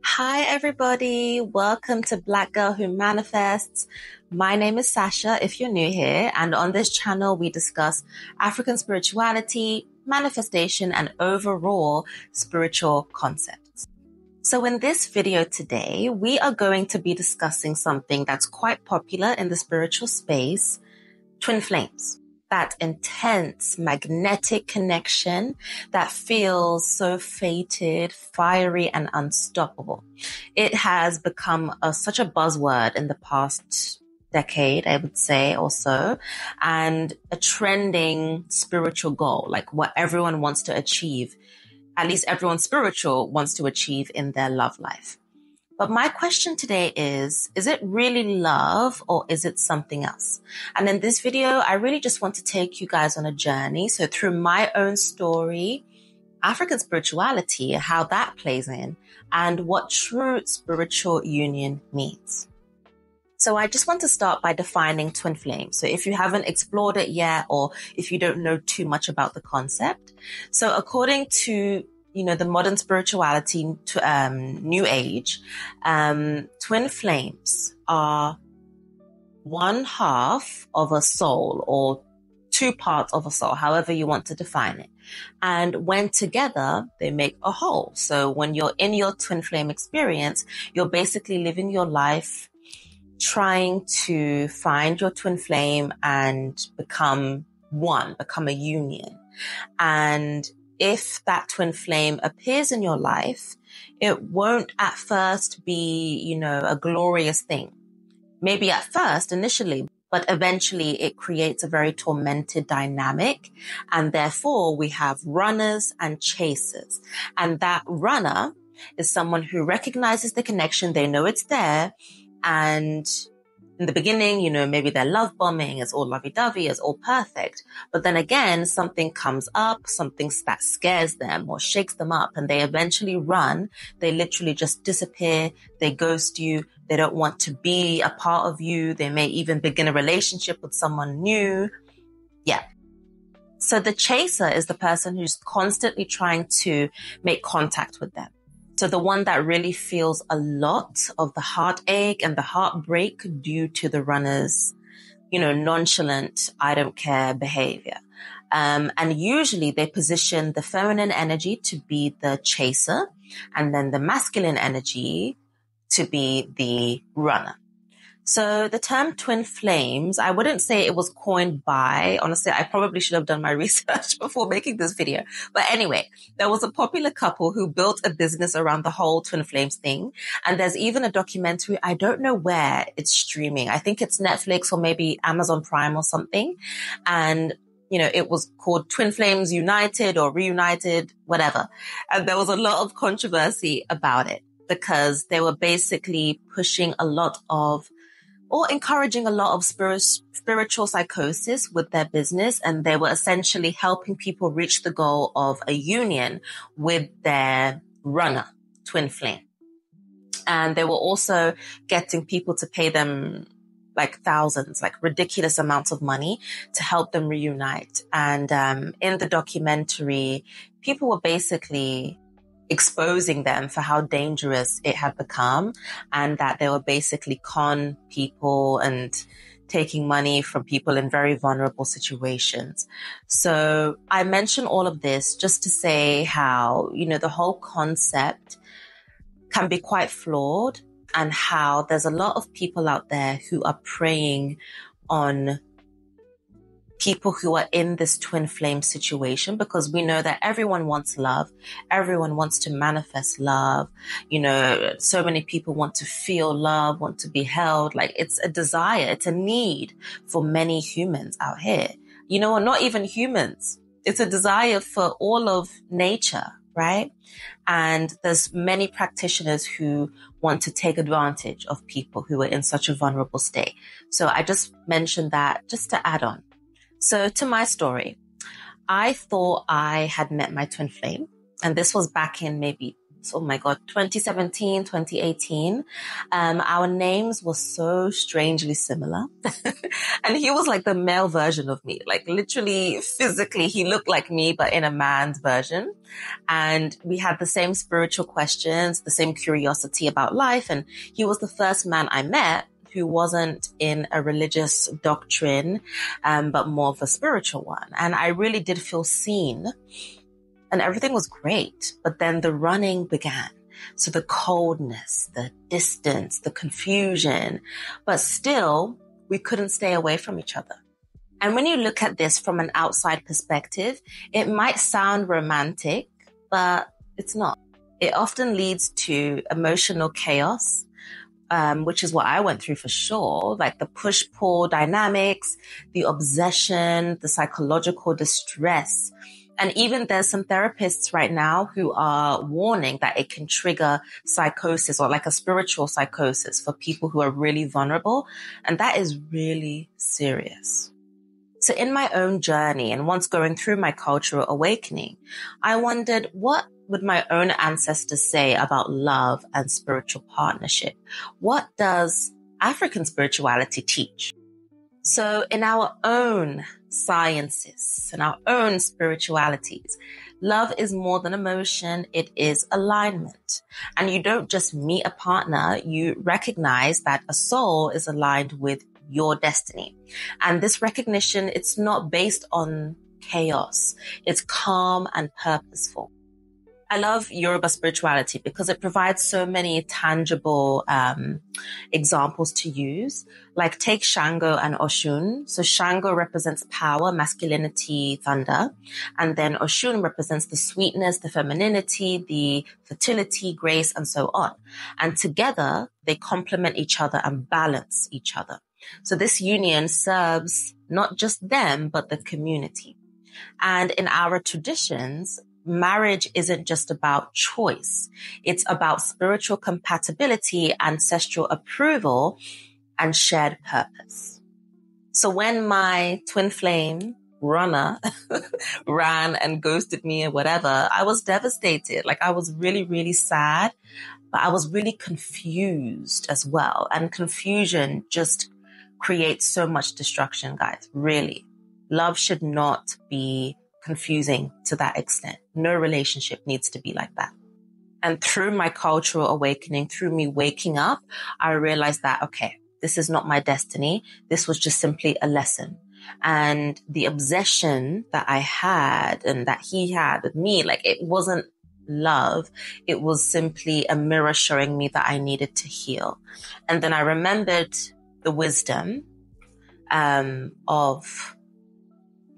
Hi, everybody. Welcome to Black Girl Who Manifests. My name is Sasha, if you're new here, and on this channel, we discuss African spirituality, manifestation, and overall spiritual concepts. So in this video today, we are going to be discussing something that's quite popular in the spiritual space, twin flames. That intense magnetic connection that feels so fated, fiery, and unstoppable. It has become such a buzzword in the past decade, I would say, or so, and a trending spiritual goal, like what everyone wants to achieve, at least everyone spiritual wants to achieve in their love life. But my question today is it really love or is it something else? And in this video, I really just want to take you guys on a journey. So through my own story, African spirituality, how that plays in, and what true spiritual union means. So I just want to start by defining twin flame. So if you haven't explored it yet, or if you don't know too much about the concept. So according to the modern spirituality, new age, twin flames are one half of a soul or two parts of a soul, however you want to define it. And when together, they make a whole. So when you're in your twin flame experience, you're basically living your life trying to find your twin flame and become one, become a union. And if that twin flame appears in your life, it won't at first be, a glorious thing. Maybe at first, initially, but eventually it creates a very tormented dynamic. And therefore we have runners and chasers. And that runner is someone who recognizes the connection. They know it's there. And in the beginning, maybe they're love bombing, it's all lovey-dovey, it's all perfect. But then again, something comes up, something that scares them or shakes them up, and they eventually run. They literally just disappear. They ghost you. They don't want to be a part of you. They may even begin a relationship with someone new. Yeah. So the chaser is the person who's constantly trying to make contact with them. So the one that really feels a lot of the heartache and the heartbreak due to the runner's, nonchalant, I don't care behavior. And usually they position the feminine energy to be the chaser and then the masculine energy to be the runner. So the term twin flames, I wouldn't say it was coined by, honestly, I probably should have done my research before making this video. But anyway, there was a popular couple who built a business around the whole twin flames thing. And there's even a documentary. I don't know where it's streaming. I think it's Netflix or maybe Amazon Prime or something. And it was called Twin Flames United or Reunited, whatever. And there was a lot of controversy about it because they were basically pushing a lot of or encouraging a lot of spiritual psychosis with their business. And they were essentially helping people reach the goal of a union with their runner, twin flame. And they were also getting people to pay them like thousands, like ridiculous amounts of money to help them reunite. And in the documentary, people were basically exposing them for how dangerous it had become and that they were basically con people and taking money from people in very vulnerable situations. So I mention all of this just to say how, the whole concept can be quite flawed and how there's a lot of people out there who are preying on people who are in this twin flame situation, because we know that everyone wants love. Everyone wants to manifest love. So many people want to feel love, want to be held. Like it's a desire. It's a need for many humans out here, or not even humans. It's a desire for all of nature, right? And there's many practitioners who want to take advantage of people who are in such a vulnerable state. So I just mentioned that just to add on. So to my story, I thought I had met my twin flame, and this was back in maybe oh my God, 2017, 2018, our names were so strangely similar. And he was like the male version of me, like literally physically, he looked like me, but in a man's version. And we had the same spiritual questions, the same curiosity about life. And he was the first man I met who wasn't in a religious doctrine, but more of a spiritual one. And I really did feel seen. And everything was great. But then the running began. So the coldness, the distance, the confusion, but still we couldn't stay away from each other. And when you look at this from an outside perspective, it might sound romantic, but it's not. It often leads to emotional chaos, which is what I went through for sure, like the push-pull dynamics, the obsession, the psychological distress. And even there's some therapists right now who are warning that it can trigger psychosis or like a spiritual psychosis for people who are really vulnerable. And that is really serious. So in my own journey and once going through my cultural awakening, I wondered, what would my own ancestors say about love and spiritual partnership? What does African spirituality teach? So in our own sciences and our own spiritualities, love is more than emotion. It is alignment. And you don't just meet a partner. You recognize that a soul is aligned with your destiny. And this recognition, it's not based on chaos. It's calm and purposeful. I love Yoruba spirituality because it provides so many tangible examples to use. Like take Shango and Oshun. So Shango represents power, masculinity, thunder. And then Oshun represents the sweetness, the femininity, the fertility, grace, and so on. And together, they complement each other and balance each other. So this union serves not just them, but the community. And in our traditions, marriage isn't just about choice. It's about spiritual compatibility, ancestral approval, and shared purpose. So when my twin flame runner ran and ghosted me or whatever, I was devastated. Like I was really, really sad, but I was really confused as well. And confusion just creates so much destruction, guys. Really. Love should not be confusing to that extent. No relationship needs to be like that. And through my cultural awakening, through me waking up, I realized that, okay, this is not my destiny. This was just simply a lesson. And the obsession that I had and that he had with me, like it wasn't love. It was simply a mirror showing me that I needed to heal. And then I remembered the wisdom of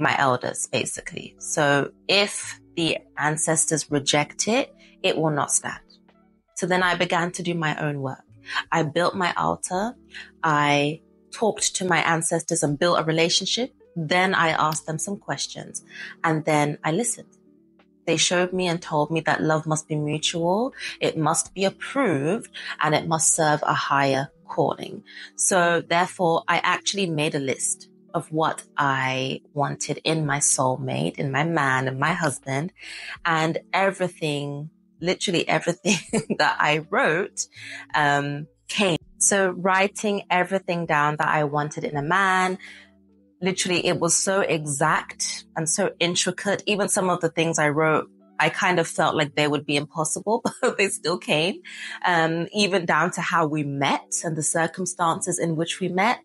my elders, basically. So if the ancestors reject it, it will not stand. So then I began to do my own work. I built my altar. I talked to my ancestors and built a relationship. Then I asked them some questions and then I listened. They showed me and told me that love must be mutual. It must be approved and it must serve a higher calling. So therefore I actually made a list of what I wanted in my soulmate, in my man and my husband, and everything, literally everything that I wrote, came. So writing everything down that I wanted in a man, literally it was so exact and so intricate. Even some of the things I wrote, I kind of felt like they would be impossible, but they still came. Even down to how we met and the circumstances in which we met,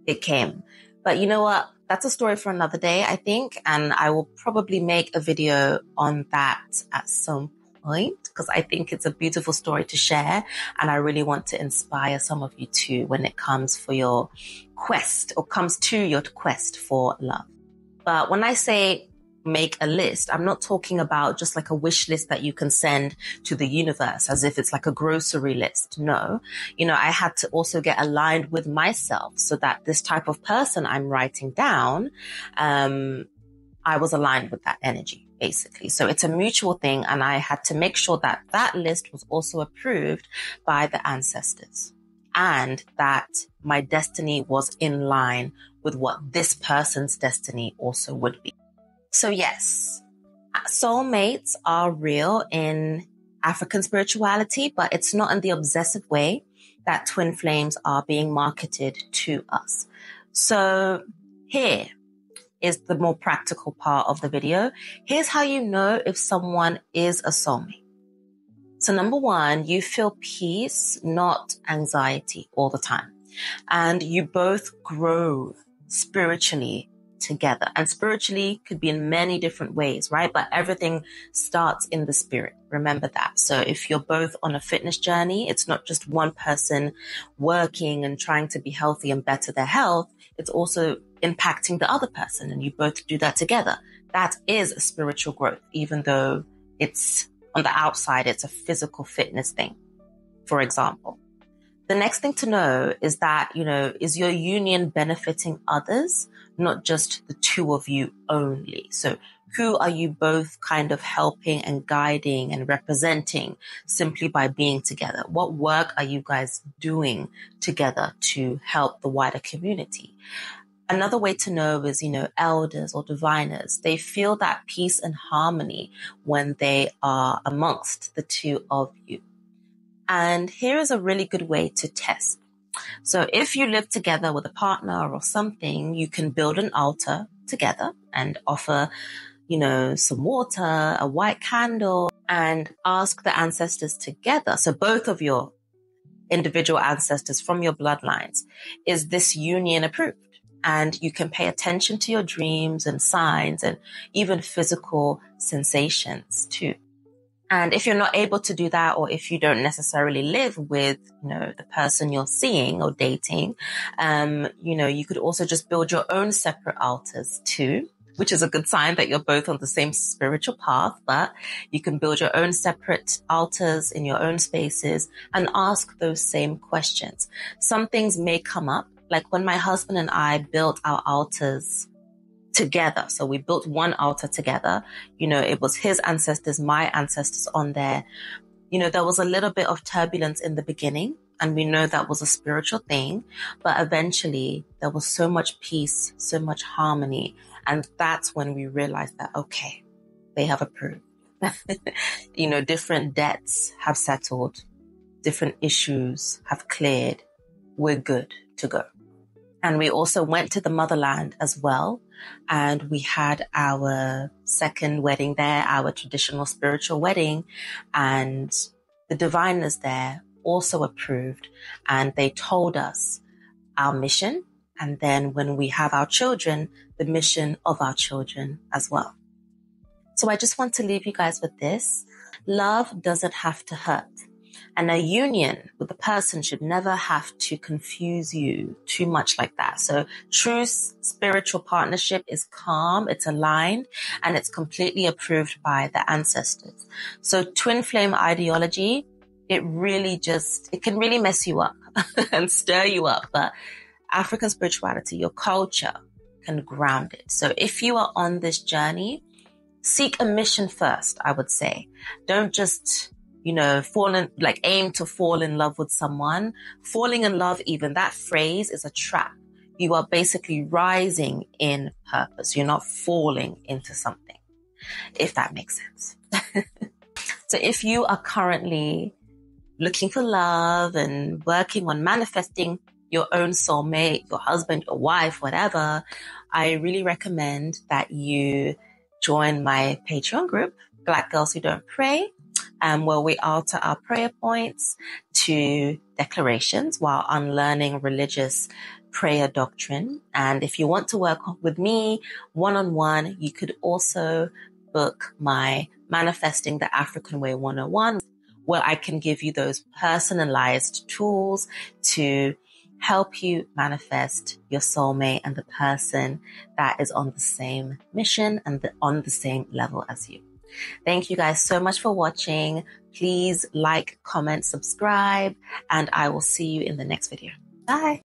it came. But you know what? That's a story for another day, I think. And I will probably make a video on that at some point because I think it's a beautiful story to share. And I really want to inspire some of you too when it comes for your quest or comes to your quest for love. But when I say make a list, I'm not talking about just like a wish list that you can send to the universe as if it's like a grocery list. No, I had to also get aligned with myself so that this type of person I'm writing down, I was aligned with that energy, basically. So it's a mutual thing. And I had to make sure that that list was also approved by the ancestors and that my destiny was in line with what this person's destiny also would be. So yes, soulmates are real in African spirituality, but it's not in the obsessive way that twin flames are being marketed to us. So here is the more practical part of the video. Here's how you know if someone is a soulmate. So number one, you feel peace, not anxiety all the time. And you both grow spiritually together. And spiritually could be in many different ways, right? But everything starts in the spirit. Remember that. So if you're both on a fitness journey, it's not just one person working and trying to be healthy and better their health. It's also impacting the other person, and you both do that together. That is spiritual growth, even though it's on the outside, it's a physical fitness thing, for example. The next thing to know is that, is your union benefiting others, not just the two of you only? So who are you both kind of helping and guiding and representing simply by being together? What work are you guys doing together to help the wider community? Another way to know is, elders or diviners, they feel that peace and harmony when they are amongst the two of you. And here is a really good way to test. So if you live together with a partner or something, you can build an altar together and offer, some water, a white candle, and ask the ancestors together. So both of your individual ancestors from your bloodlines, is this union approved? And you can pay attention to your dreams and signs and even physical sensations too. And if you're not able to do that, or if you don't necessarily live with, the person you're seeing or dating, you could also just build your own separate altars too, which is a good sign that you're both on the same spiritual path. But you can build your own separate altars in your own spaces and ask those same questions. Some things may come up, like when my husband and I built our altars together. So we built one altar together. It was his ancestors, my ancestors on there. There was a little bit of turbulence in the beginning, and we know that was a spiritual thing, but eventually there was so much peace, so much harmony. And that's when we realized that, okay, they have approved. Different debts have settled, different issues have cleared. We're good to go. And we also went to the motherland as well. And we had our second wedding there, our traditional spiritual wedding. And the diviners there also approved. And they told us our mission. And then when we have our children, the mission of our children as well. So I just want to leave you guys with this. Love doesn't have to hurt. And a union with a person should never have to confuse you too much like that. So true spiritual partnership is calm, it's aligned, and it's completely approved by the ancestors. So twin flame ideology, it can really mess you up and stir you up. But African spirituality, your culture, can ground it. So if you are on this journey, seek a mission first, I would say. Don't just aim to fall in love with someone. Falling in love, even that phrase, is a trap. You are basically rising in purpose. You're not falling into something, if that makes sense. So if you are currently looking for love and working on manifesting your own soulmate, your husband, your wife, whatever, I really recommend that you join my Patreon group, Black Girls Who Don't Pray, where we alter our prayer points to declarations while unlearning religious prayer doctrine. And if you want to work with me one-on-one, you could also book my Manifesting the African Way 101, where I can give you those personalized tools to help you manifest your soulmate and the person that is on the same mission and on the same level as you. Thank you guys so much for watching. Please like, comment, subscribe, and I will see you in the next video. Bye.